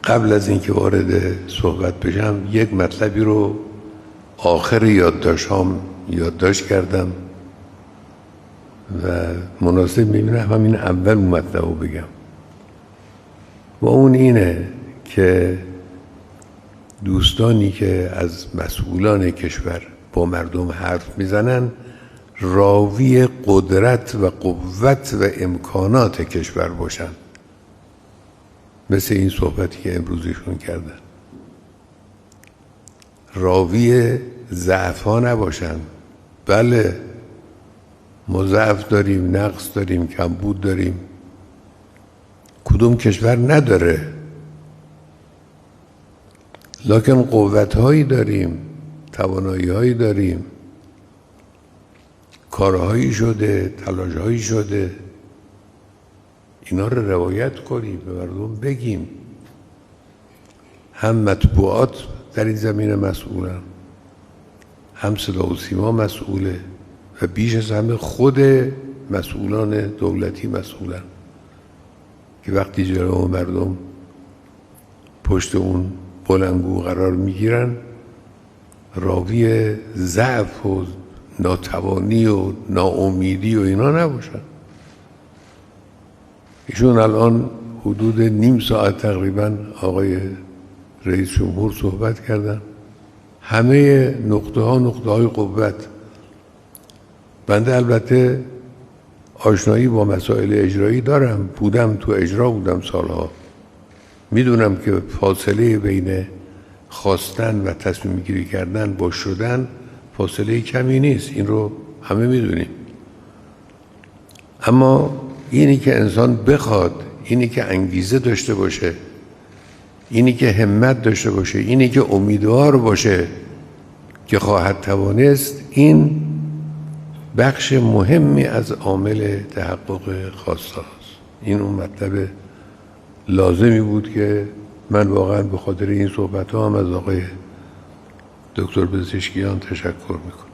قبل از اینکه وارد صحبت بشم یک مطلبی رو آخر یادداشت کردم و مناسب می‌بینم همین اول اون مطلب رو بگم و اون اینه که دوستانی که از مسئولان کشور با مردم حرف میزنن راوی قدرت و قوت و امکانات کشور باشن، مثل این صحبتی که امروزشون کردن. راوی ضعف ها نباشن. بله ما ضعف داریم، نقص داریم، کمبود داریم، کدوم کشور نداره، لکن قوت هایی داریم، توانایی هایی داریم، کارهایی شده، تلاش هایی شده، اینا رو روایت کنیم، به مردم بگیم. هم مطبوعات در این زمینه مسئولن، هم صدا و سیما مسئوله و بیش از همه خود مسئولان دولتی مسئولن که وقتی جلوی مردم پشت اون بلندگو قرار میگیرن راوی ضعف و ناتوانی و ناامیدی و اینا نباشن. ایشون الان حدود نیم ساعت تقریبا آقای رئیس جمهور صحبت کردن، همه نقطه های قوت. بنده البته آشنایی با مسائل اجرایی دارم، تو اجرا بودم سالها، میدونم که فاصله بین خواستن و تصمیم گیری کردن با شدن فاصله کمی نیست، این رو همه میدونیم. اما اینی که انسان بخواد، اینی که انگیزه داشته باشه، اینی که همت داشته باشه، اینی که امیدوار باشه که خواهد توانست، این بخش مهمی از عامل تحقق خواسته است. این اون مطلب لازمی بود که من واقعا به خاطر این صحبت ها هم از آقای دکتر پزشکیان تشکر میکنم.